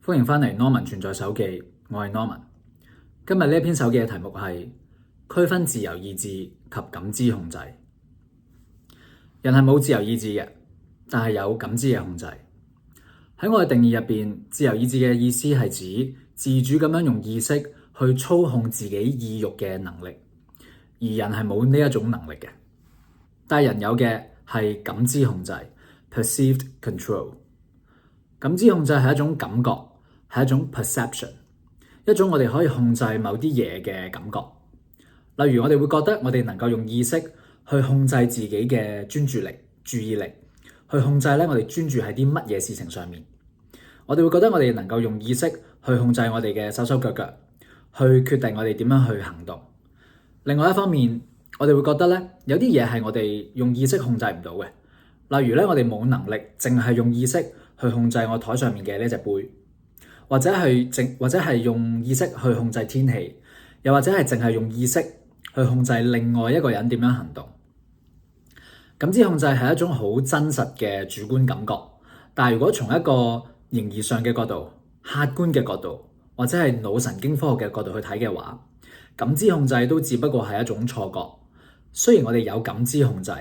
歡迎返嚟 Norman 存在手記，我係 Norman。今日呢篇手記嘅題目係區分自由意志及感知控制。人係冇自由意志嘅，但係有感知嘅控制。喺我嘅定義入邊，自由意志嘅意思係指自主咁樣用意識去操控自己意欲嘅能力，而人係冇呢一種能力嘅。但係人有嘅係感知控制 （perceived control）。感知控制係一種感覺，係一種 perception， 一種我哋可以控制某啲嘢嘅感覺。例如我哋會覺得我哋能夠用意識去控制自己嘅專注力、注意力，去控制我哋專注喺啲乜嘢事情上面。我哋會覺得我哋能夠用意識去控制我哋嘅手手腳腳，去決定我哋點樣去行動。另外一方面，我哋會覺得有啲嘢係我哋用意識控制唔到嘅。例如我哋冇能力淨係用意識去控制我台上面嘅呢隻杯，或者係用意識去控制天氣，又或者係淨係用意識去控制另外一個人點樣行動。感知控制係一種好真實嘅主觀感覺，但係如果從一個形而上嘅角度、客觀嘅角度，或者係腦神經科學嘅角度去睇嘅話，感知控制都只不過係一種錯覺。雖然我哋有感知控制，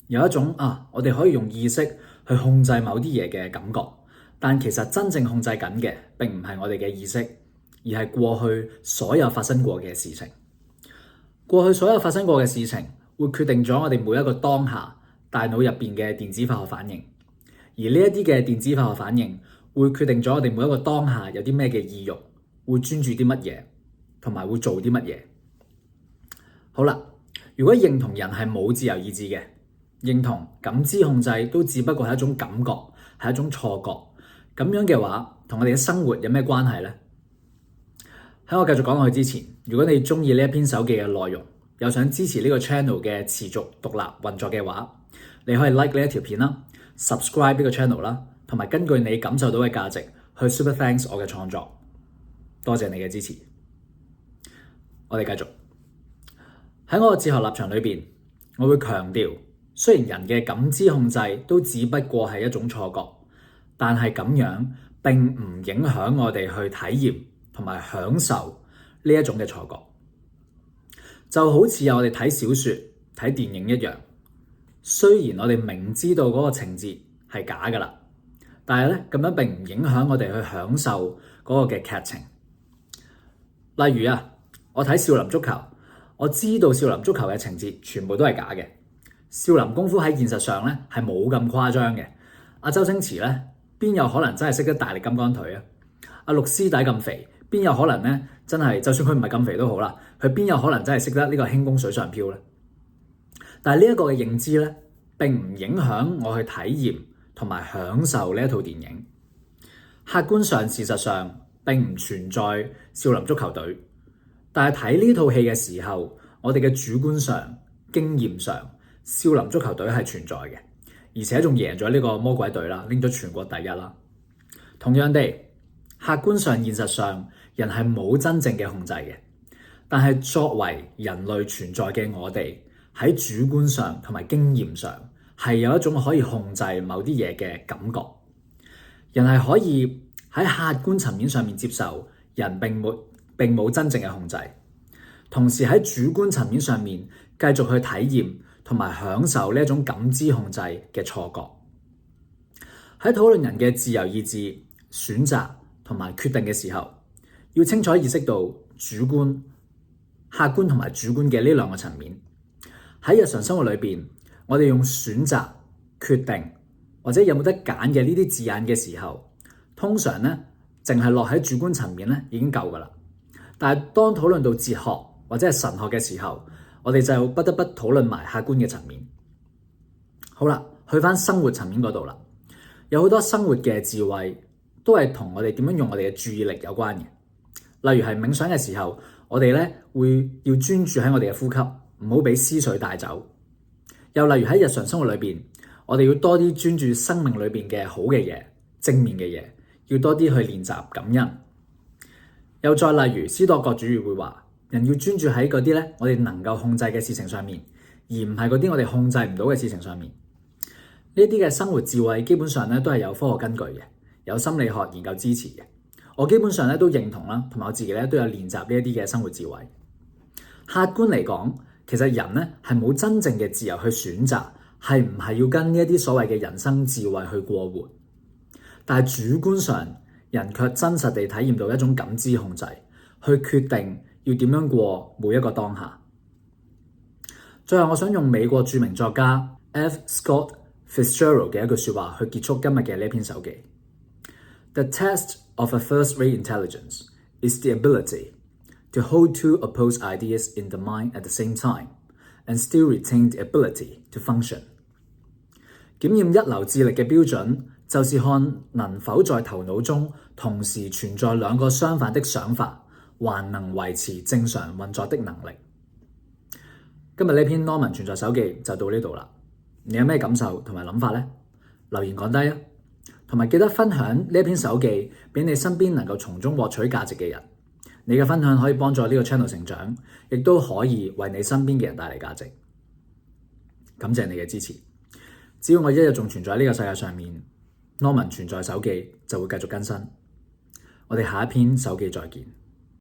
有一種我哋可以用意識去控制某啲嘢嘅感覺，但其實真正控制緊嘅並唔係我哋嘅意識，而係過去所有發生過嘅事情。過去所有發生過嘅事情會決定咗我哋每一個當下大腦入邊嘅電子化學反應，而呢一啲嘅電子化學反應會決定咗我哋每一個當下有啲咩嘅意欲，會專注啲乜嘢，同埋會做啲乜嘢。好啦，如果認同人係冇自由意志嘅，認同感知控制都只不過係一種感覺，係一種錯覺，咁樣嘅話，同我哋嘅生活有咩關係呢？喺我繼續講落去之前，如果你中意呢一篇手記嘅內容，又想支持呢個 channel 嘅持續獨立運作嘅話，你可以 like 呢一條片啦 ，subscribe 呢個 channel 啦，同埋根據你感受到嘅價值去 super thanks 我嘅創作。多謝你嘅支持。我哋繼續喺我嘅哲學立場裏邊，我會強調，雖然人嘅感知控制都只不過係一種錯覺，但係咁樣並唔影響我哋去體驗同埋享受呢一種嘅錯覺。就好似我哋睇小說、睇電影一樣，雖然我哋明知道嗰個情節係假噶啦，但係咁樣並唔影響我哋去享受嗰個嘅劇情。例如我睇少林足球，我知道少林足球嘅情節全部都係假嘅。少林功夫喺現實上係冇咁誇張嘅。阿周星馳邊有可能真係識得大力金剛腿啊？阿陸師弟咁肥，邊有可能真係，就算佢唔係咁肥都好啦，佢邊有可能真係識得呢個輕功水上漂呢？但係呢一個嘅認知並唔影響我去體驗同埋享受呢一套電影。客觀上，事實上並唔存在少林足球隊，但係睇呢套戲嘅時候，我哋嘅主觀上、經驗上，少林足球隊係存在嘅，而且仲贏咗呢個魔鬼隊啦，拎咗全國第一啦。同樣地，客觀上、現實上，人係冇真正嘅控制嘅，但係作為人類存在嘅我哋，喺主觀上同埋經驗上係有一種可以控制某啲嘢嘅感覺。人係可以喺客觀層面上面接受人並冇真正嘅控制，同時喺主觀層面上面繼續去體驗同埋享受呢一種感知控制嘅錯覺。喺討論人嘅自由意志、選擇同埋決定嘅時候，要清楚意識到主觀、客觀同埋主觀嘅呢兩個層面。喺日常生活裏邊，我哋用選擇、決定或者有冇得揀嘅呢啲字眼嘅時候，通常淨係落喺主觀層面已經夠噶啦。但係當討論到哲學或者係神學嘅時候，我哋就不得不討論埋客觀嘅層面。好啦，去翻生活層面嗰度啦，有好多生活嘅智慧都係同我哋點樣用我哋嘅注意力有關嘅。例如係冥想嘅時候，我哋會要專注喺我哋嘅呼吸，唔好俾思緒帶走。又例如喺日常生活裏邊，我哋要多啲專注生命裏邊嘅好嘅嘢、正面嘅嘢，要多啲去練習感恩。又再例如，斯多葛主義會話，人要專注喺嗰啲我哋能夠控制嘅事情上面，而唔係嗰啲我哋控制唔到嘅事情上面。呢啲嘅生活智慧基本上都係有科學根據嘅，有心理學研究支持嘅。我基本上咧都認同啦，同埋我自己咧都有練習呢一啲嘅生活智慧。客觀嚟講，其實人咧係冇真正嘅自由去選擇係唔係要跟呢一啲所謂嘅人生智慧去過活，但係主觀上，人卻真實地體驗到一種感知控制，去決定要點樣過每一個當下。最後，我想用美國著名作家 F. Scott Fitzgerald 嘅一句説話去結束今日嘅呢篇手記。The test of a first-rate intelligence is the ability to hold two opposed ideas in the mind at the same time and still retain the ability to function。檢驗一流智力嘅標準，就是看能否在頭腦中同時存在兩個相反的想法，還能維持正常運作的能力。今日呢篇 Norman 存在手記就到呢度啦。你有咩感受同埋諗法呢？留言講低啊！同埋記得分享呢篇手記俾你身邊能夠從中獲取價值嘅人。你嘅分享可以幫助呢個 channel 成長，亦都可以為你身邊嘅人帶嚟價值。感謝你嘅支持。只要我一日仲存在喺呢個世界上面，Norman 存在手記就會繼續更新。我哋下一篇手記再見。